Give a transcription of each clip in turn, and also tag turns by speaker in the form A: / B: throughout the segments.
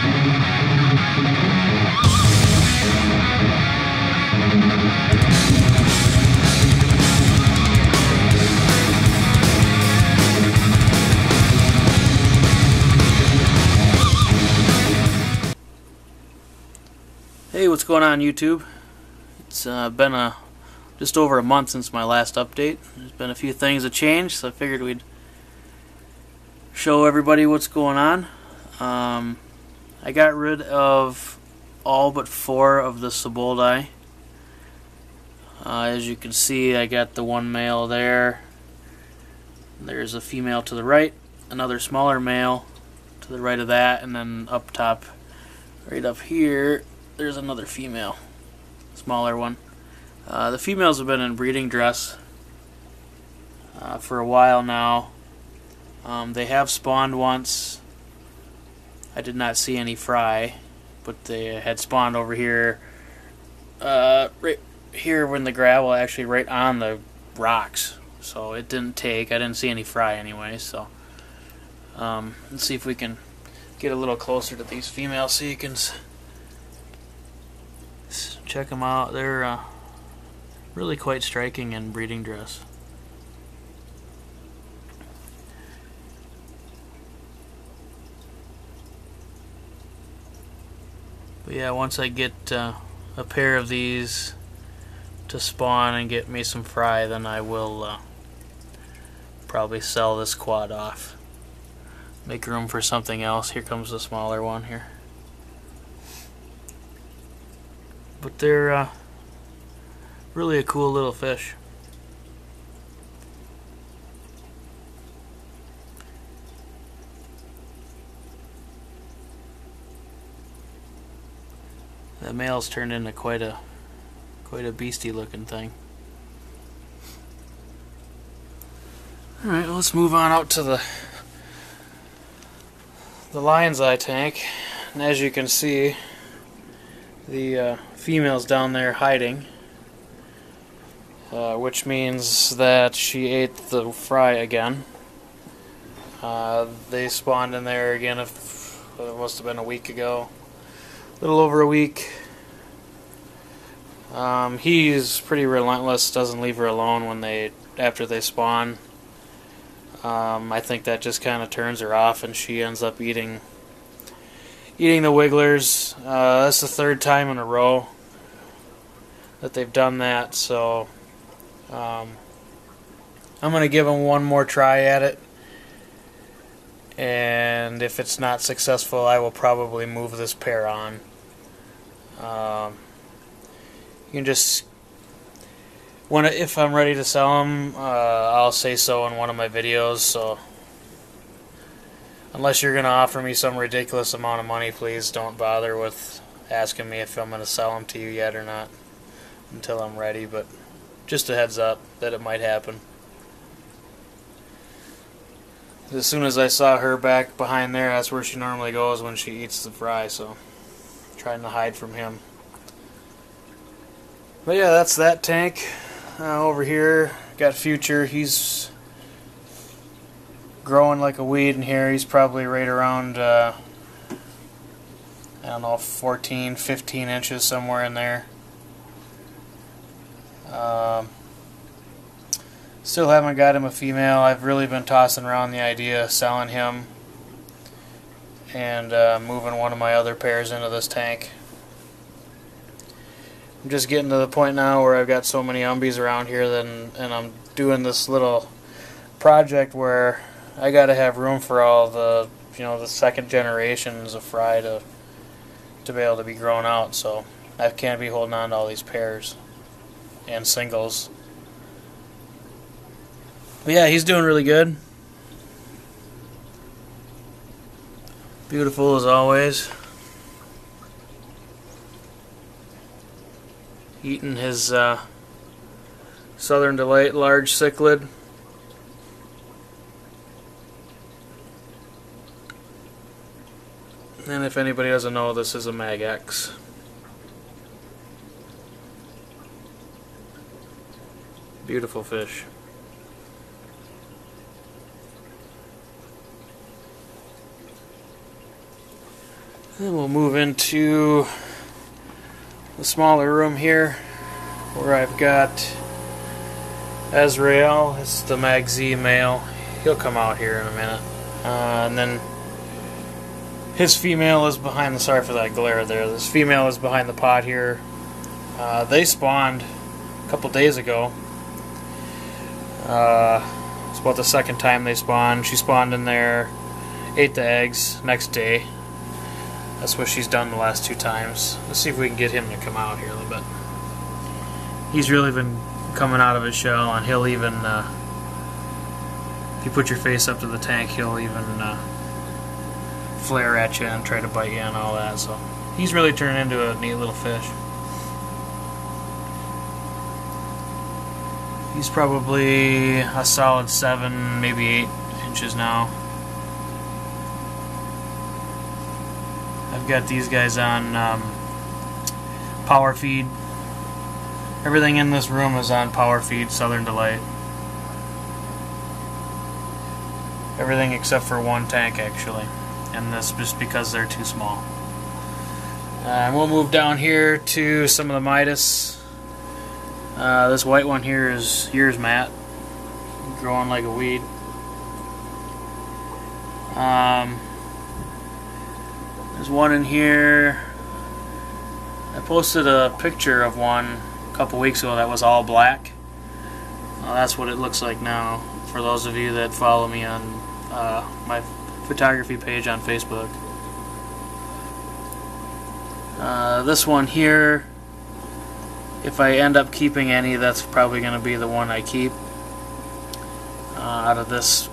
A: Hey, what's going on YouTube? It's been just over a month since my last update. There's been a few things that changed, so I figured we'd show everybody what's going on. I got rid of all but 4 of the Saboldi. As you can see, I got the one male there. There's a female to the right, another smaller male to the right of that, and then up top, right up here, there's another female, smaller one. The females have been in breeding dress for a while now. They have spawned once. I did not see any fry, but they had spawned over here, right here in the gravel, actually right on the rocks. So it didn't take. I didn't see any fry anyway. So let's see if we can get a little closer to these females so you can check them out. They're really quite striking in breeding dress. But yeah, once I get a pair of these to spawn and get me some fry, then I will probably sell this quad off. Make room for something else. Here comes the smaller one here. But they're really a cool little fish. The male's turned into quite a beastie looking thing. Alright, let's move on out to the lion's eye tank. And as you can see, the female's down there hiding, which means that she ate the fry again. They spawned in there again, it must have been a week ago, a little over a week. He's pretty relentless, doesn't leave her alone after they spawn. I think that just kind of turns her off, and she ends up eating the wigglers. That's the 3rd time in a row that they've done that, so I'm going to give them one more try at it, and if it's not successful, I will probably move this pair on. You can just, if I'm ready to sell them, I'll say so in one of my videos. So unless you're going to offer me some ridiculous amount of money, please don't bother with asking me if I'm going to sell them to you yet or not until I'm ready. But just a heads up that it might happen. As soon as I saw her back behind there, that's where she normally goes when she eats the fry, so trying to hide from him. But yeah, that's that tank. Over here, got Future. He's growing like a weed in here. He's probably right around, I don't know, 14, 15 inches, somewhere in there. Still haven't got him a female. I've really been tossing around the idea of selling him and moving one of my other pairs into this tank. I'm just getting to the point now where I've got so many umbies around here and I'm doing this little project where I got to have room for all the, the 2nd generations of fry to be able to be grown out, so I can't be holding on to all these pairs and singles. But yeah, he's doing really good. Beautiful as always. Eating his Southern Delight large cichlid. And if anybody doesn't know, this is a Mag X. Beautiful fish. Then we'll move into the smaller room here, where I've got Azrael. It's the Mag Z male. He'll come out here in a minute. And then his female is behind the, sorry for that glare there, this female is behind the pot here. They spawned a couple days ago. It's about the second time they spawned. She spawned in there, ate the eggs next day. That's what she's done the last 2 times. Let's see if we can get him to come out here a little bit. He's really been coming out of his shell, and he'll even, if you put your face up to the tank, he'll even flare at you and try to bite you and all that. So he's really turned into a neat little fish. He's probably a solid 7, maybe 8 inches now. I've got these guys on power feed. Everything in this room is on power feed, Southern Delight. Everything except for one tank, actually. And that's just because they're too small. And we'll move down here to some of the Midas. This white one here is yours, Matt. Growing like a weed. There's one in here. I posted a picture of one a couple weeks ago that was all black. That's what it looks like now, for those of you that follow me on my photography page on Facebook. This one here, if I end up keeping any, that's probably going to be the one I keep out of this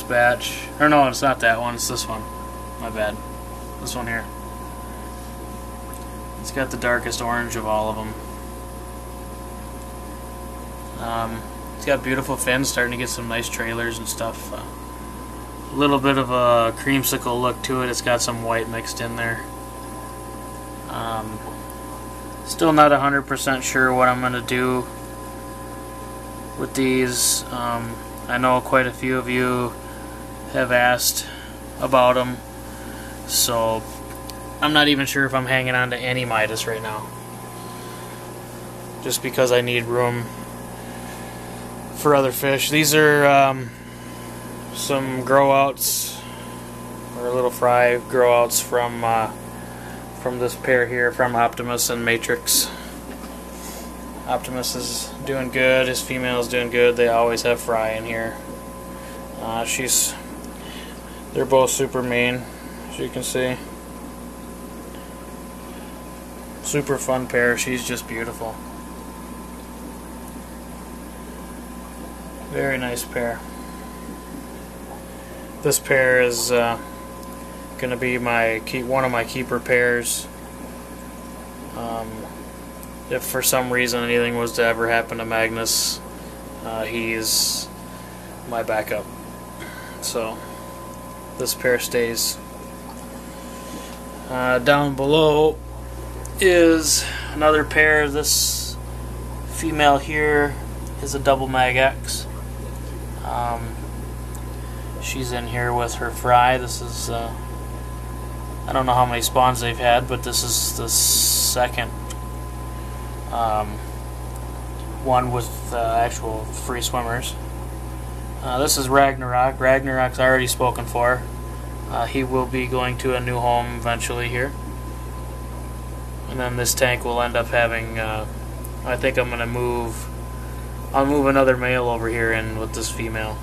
A: batch. Or no, it's not that one, it's this one. My bad. This one here. It's got the darkest orange of all of them. It's got beautiful fins, starting to get some nice trailers and stuff. A little bit of a creamsicle look to it. It's got some white mixed in there. Still not 100% sure what I'm going to do with these. I know quite a few of you have asked about them, so I'm not even sure if I'm hanging on to any Midas right now, just because I need room for other fish. These are some grow outs, or little fry grow outs from this pair here, from Optimus and Matrix. Optimus is doing good, his female is doing good. They always have fry in here. They're both super mean, as you can see. Super fun pair. She's just beautiful. Very nice pair. This pair is going to be one of my keeper pairs. If for some reason anything was to ever happen to Magnus, he's my backup. So this pair stays. Down below is another pair. This female here is a double Mag X. She's in here with her fry. This is I don't know how many spawns they've had, but this is the second one with actual free swimmers. This is Ragnarok. Ragnarok's already spoken for. He will be going to a new home eventually here. And then this tank will end up having, I think I'm going to move, I'll move another male over here in with this female.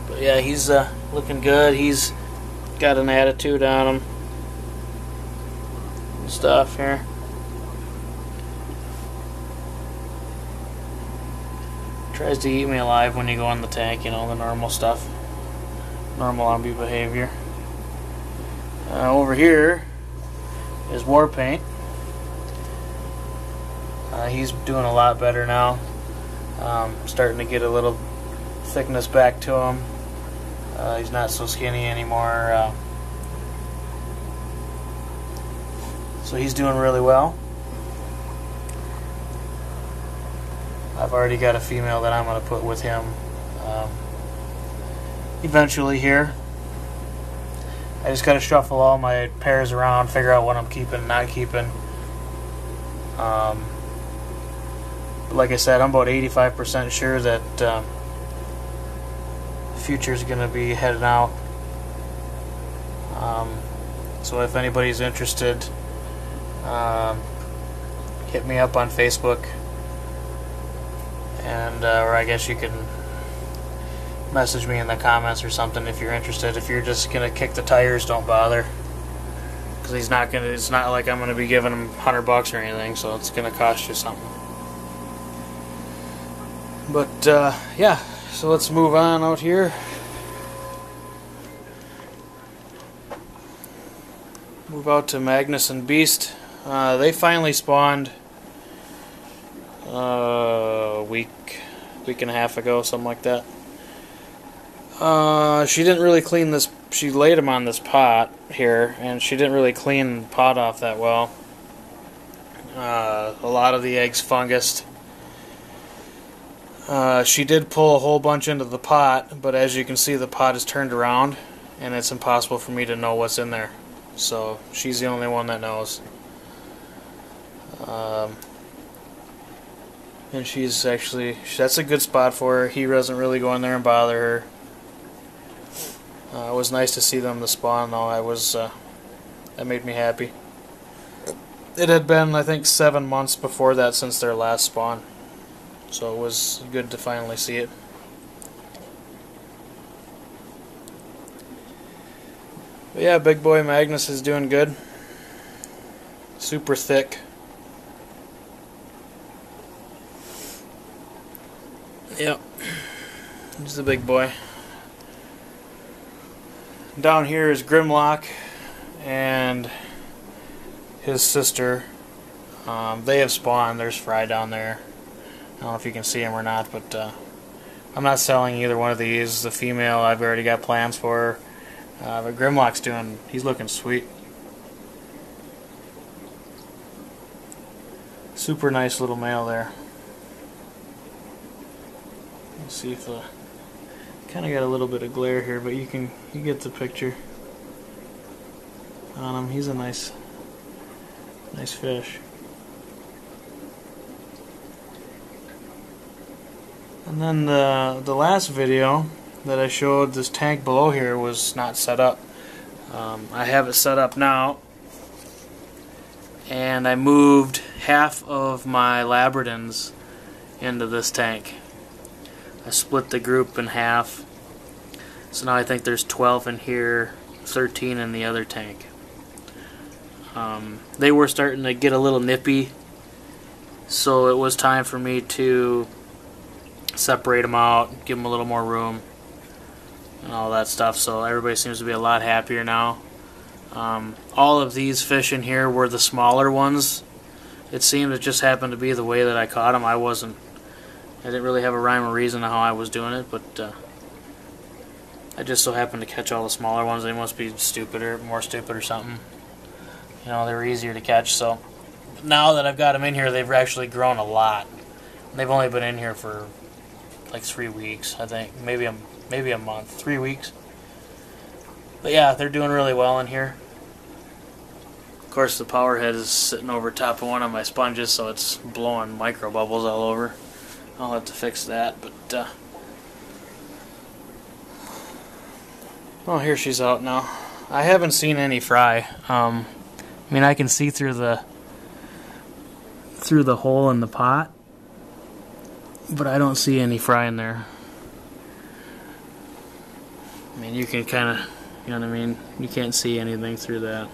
A: But yeah, he's looking good. He's got an attitude on him and stuff here. Tries to eat me alive when you go in the tank, you know, the normal stuff. Normal zombie behavior. Over here is Warpaint. He's doing a lot better now. Starting to get a little thickness back to him. He's not so skinny anymore. So he's doing really well. I've already got a female that I'm going to put with him eventually here. I just gotta shuffle all my pairs around, figure out what I'm keeping and not keeping. But like I said, I'm about 85% sure that Future's gonna be heading out. So if anybody's interested, hit me up on Facebook, and or I guess you can message me in the comments or something if you're interested. If you're just gonna kick the tires, don't bother, because he's not gonna. It's not like I'm gonna be giving him $100 or anything, so it's gonna cost you something. But yeah, so let's move on out here. Move out to Magnus and Beast. They finally spawned a week and a half ago, something like that. She didn't really clean this. She laid them on this pot here, and she didn't really clean the pot off that well. A lot of the eggs fungused. She did pull a whole bunch into the pot, but as you can see, the pot is turned around, and it's impossible for me to know what's in there. So she's the only one that knows. And she's actually, that's a good spot for her. He doesn't really go in there and bother her. It was nice to see them to spawn, though. That made me happy. It had been, I think, 7 months before that since their last spawn, so it was good to finally see it. But yeah, big boy Magnus is doing good. Super thick. Yep, he's the big boy. Down here is Grimlock and his sister. They have spawned. There's Fry down there. I don't know if you can see him or not, but I'm not selling either one of these. The female I've already got plans for. But Grimlock's he's looking sweet. Super nice little male there. Let's see if kind of got a little bit of glare here, but you get the picture on him. He's a nice fish. And then the last video that I showed, this tank below here was not set up. I have it set up now, and I moved half of my Labradans into this tank. I split the group in half, so now I think there's 12 in here, 13 in the other tank. They were starting to get a little nippy, so it was time for me to separate them out, give them a little more room, and all that stuff. So everybody seems to be a lot happier now. All of these fish in here were the smaller ones. It seemed it just happened to be the way that I caught them. I didn't really have a rhyme or reason to how I was doing it, but I just so happened to catch all the smaller ones. They must be more stupid or something. You know, they were easier to catch. So now that I've got them in here, they've actually grown a lot. They've only been in here for like 3 weeks, I think, maybe a month, 3 weeks. But yeah, they're doing really well in here. Of course, the power head is sitting over top of one of my sponges, so it's blowing micro bubbles all over. I'll have to fix that, but oh, here she's out now. I haven't seen any fry. I mean, I can see through the hole in the pot, but I don't see any fry in there. I mean, you can kind of, you know what I mean? You can't see anything through that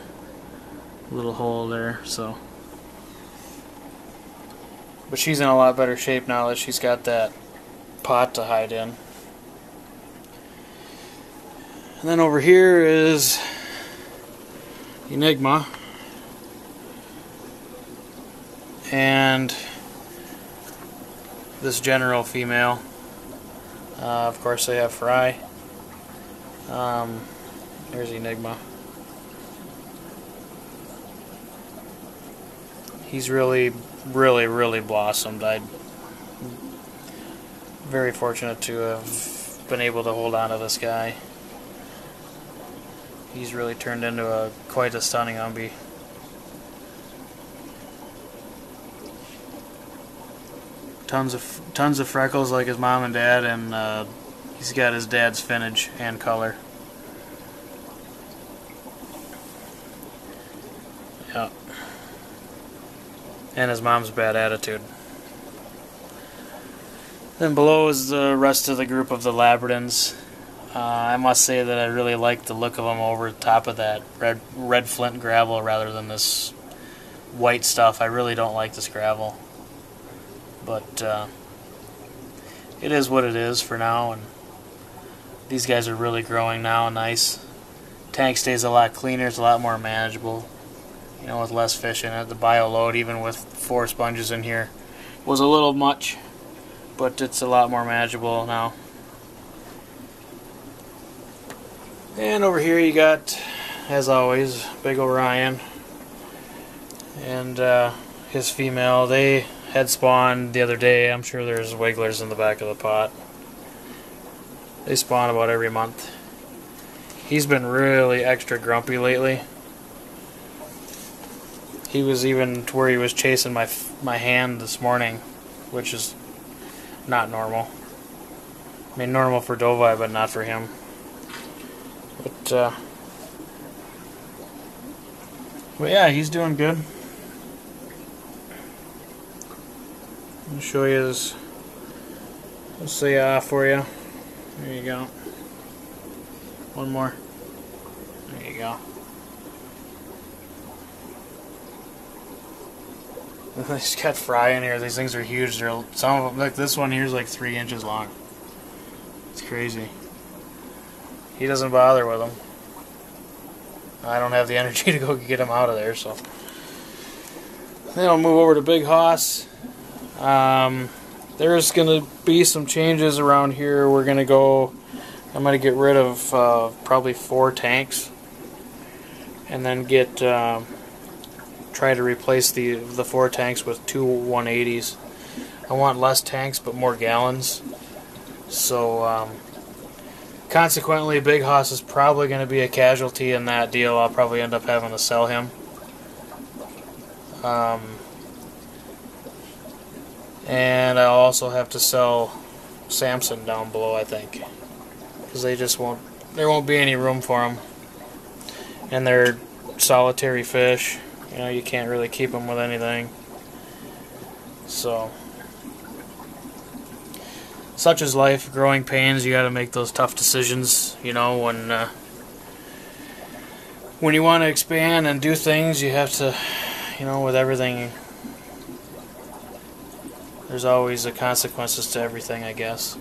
A: little hole there, so. But she's in a lot better shape now that she's got that pot to hide in. And then over here is Enigma. And this general female. Of course they have Fry. There's Enigma. He's really blossomed. I'm very fortunate to have been able to hold on to this guy. He's really turned into quite a stunning Humvee. Tons of freckles like his mom and dad, and he's got his dad's finnage and color. Yeah. And his mom's bad attitude. Then below is the rest of the group of the Labradors. I must say that I really like the look of them over top of that red flint gravel rather than this white stuff. I really don't like this gravel. But it is what it is for now, and these guys are really growing now. Nice. Tank stays a lot cleaner. It's a lot more manageable. You know, with less fish in it. The bio load, even with 4 sponges in here, was a little much, but it's a lot more manageable now. And over here you got, as always, Big Orion and his female. They had spawned the other day. I'm sure there's wigglers in the back of the pot. They spawn about every month. He's been really extra grumpy lately. He was even to where he was chasing my hand this morning, which is not normal. I mean, normal for Dovai, but not for him. But yeah, he's doing good. I'll show you this. Let's say for you. There you go. One more. There you go. He's got fry in here. These things are huge. Some of them, like this one here, is like 3 inches long. It's crazy. He doesn't bother with them. I don't have the energy to go get him out of there, so. Then I'll move over to Big Hoss. There's going to be some changes around here. I'm going to get rid of probably 4 tanks, and then try to replace the 4 tanks with 2 180s. I want less tanks but more gallons. So consequently, Big Hoss is probably going to be a casualty in that deal. I'll probably end up having to sell him. And I'll also have to sell Samson down below, I think, because there won't be any room for them. And they're solitary fish. You know, you can't really keep them with anything. So, such is life. Growing pains. You got to make those tough decisions. You know, when you want to expand and do things, you have to, you know, with everything, there's always the consequences to everything, I guess.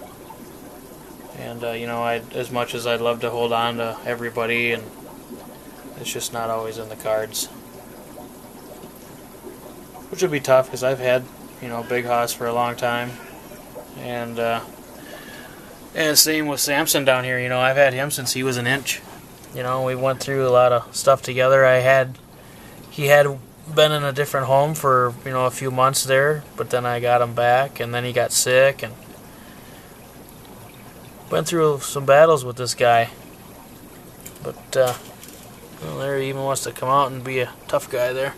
A: And you know, as much as I'd love to hold on to everybody, and it's just not always in the cards. Which would be tough, because I've had, you know, Big Hoss for a long time, and same with Samson down here. You know, I've had him since he was an inch. You know, we went through a lot of stuff together. He had been in a different home for, you know, a few months there, but then I got him back, and then he got sick, and went through some battles with this guy. But well, there he even wants to come out and be a tough guy there.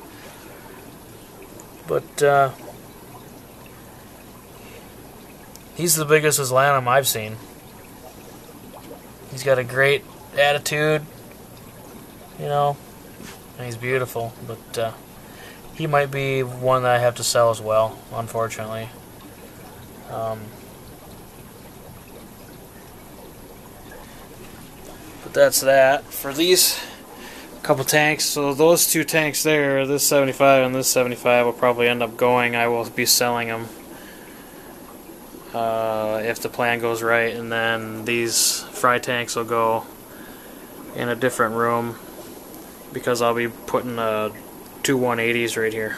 A: But he's the biggest Islanum I've seen. He's got a great attitude, you know, and he's beautiful. But he might be one that I have to sell as well, unfortunately. But that's that for these couple tanks. So those 2 tanks there, this 75 and this 75, will probably end up going. I will be selling them if the plan goes right, and then these fry tanks will go in a different room, because I'll be putting 2 180s right here.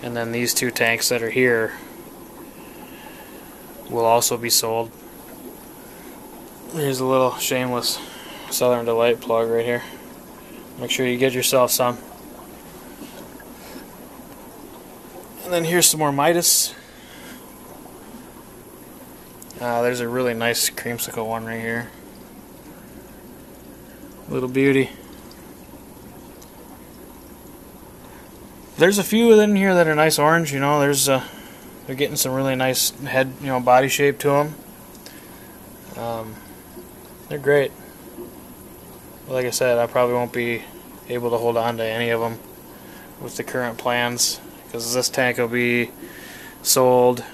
A: And then these 2 tanks that are here will also be sold. Here's a little shameless Southern Delight plug right here. Make sure you get yourself some. And then here's some more Midas. There's a really nice creamsicle one right here. Little beauty. There's a few in here that are nice orange. You know, they're getting some really nice head, body shape to them. They're great. Like I said, I probably won't be able to hold on to any of them with the current plans, because this tank will be sold.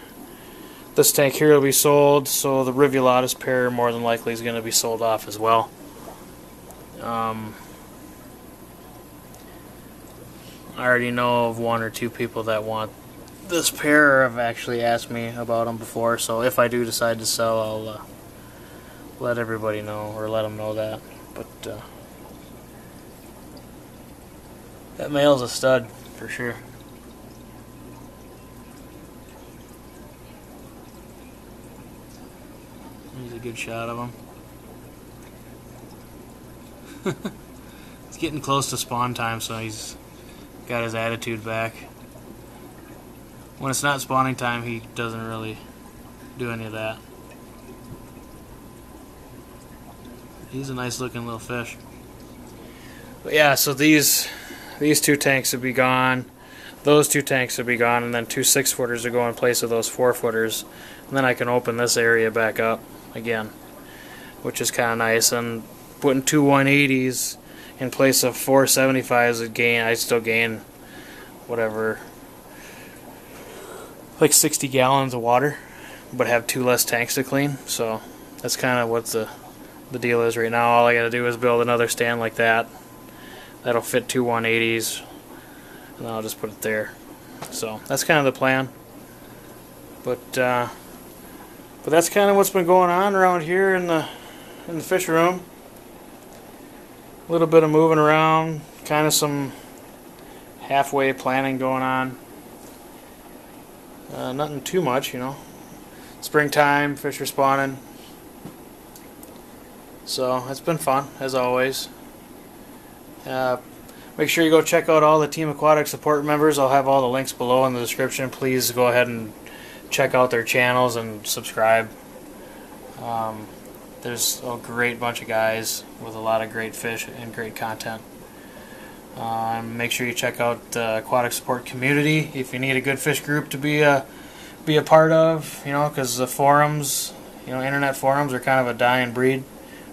A: This tank here will be sold, so the Rivulatus pair more than likely is going to be sold off as well. I already know of one or two people that want this pair, or have actually asked me about them before, so if I do decide to sell, I'll let everybody know, or let them know that. But that male's a stud for sure. Here's a good shot of him. It's getting close to spawn time, so he's got his attitude back. When it's not spawning time, he doesn't really do any of that. He's a nice looking little fish. But yeah, so these two tanks will be gone. Those two tanks will be gone, and then two 6-footers will go in place of those 4-footers. And then I can open this area back up again, which is kind of nice. And putting two 180s in place of 475s would gain, I still gain whatever, like 60 gallons of water, but have two less tanks to clean. So that's kind of what the deal is right now. All I gotta do is build another stand like that. That'll fit two 180s, and then I'll just put it there. So that's kind of the plan. But that's kind of what's been going on around here in the fish room. A little bit of moving around, kind of some halfway planning going on. Nothing too much, you know. Springtime, fish are spawning. So it's been fun, as always. Make sure you go check out all the Team Aquatic support members. I'll have all the links below in the description. Please go ahead and check out their channels and subscribe. There's a great bunch of guys with a lot of great fish and great content. Make sure you check out the Aquatic Support community if you need a good fish group to be a part of, because the forums, internet forums are kind of a dying breed.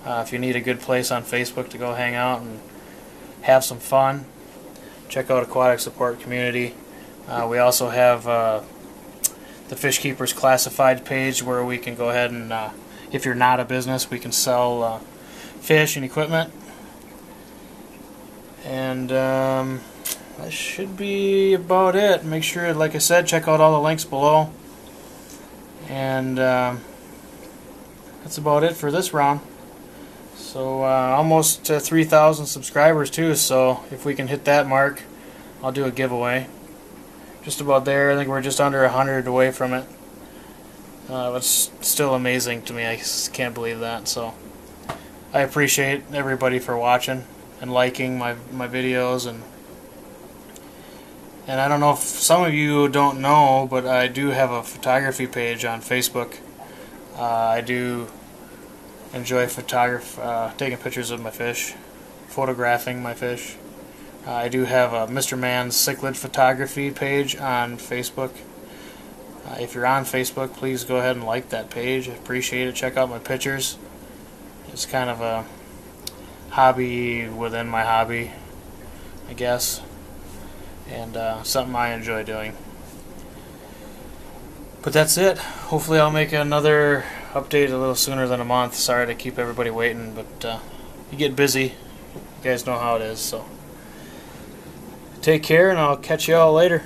A: If you need a good place on Facebook to go hang out and have some fun, check out Aquatic Support community. We also have the Fish Keepers Classified page, where we can go ahead and, if you're not a business, we can sell fish and equipment. And that should be about it. Make sure, like I said, check out all the links below. And that's about it for this round. So almost 3,000 subscribers too, so if we can hit that mark, I'll do a giveaway. Just about there. I think we're just under 100 away from it. It's still amazing to me. I just can't believe that. So I appreciate everybody for watching and liking my videos, and I don't know if some of you don't know, but I do have a photography page on Facebook. I do enjoy taking pictures of my fish, photographing my fish. I do have a Mr. Man's Cichlid Photography page on Facebook. If you're on Facebook, please go ahead and like that page. I appreciate it. Check out my pictures. It's kind of a hobby within my hobby, I guess, and something I enjoy doing. But that's it. Hopefully I'll make another update a little sooner than a month. Sorry to keep everybody waiting, but you get busy. You guys know how it is. So take care, and I'll catch you all later.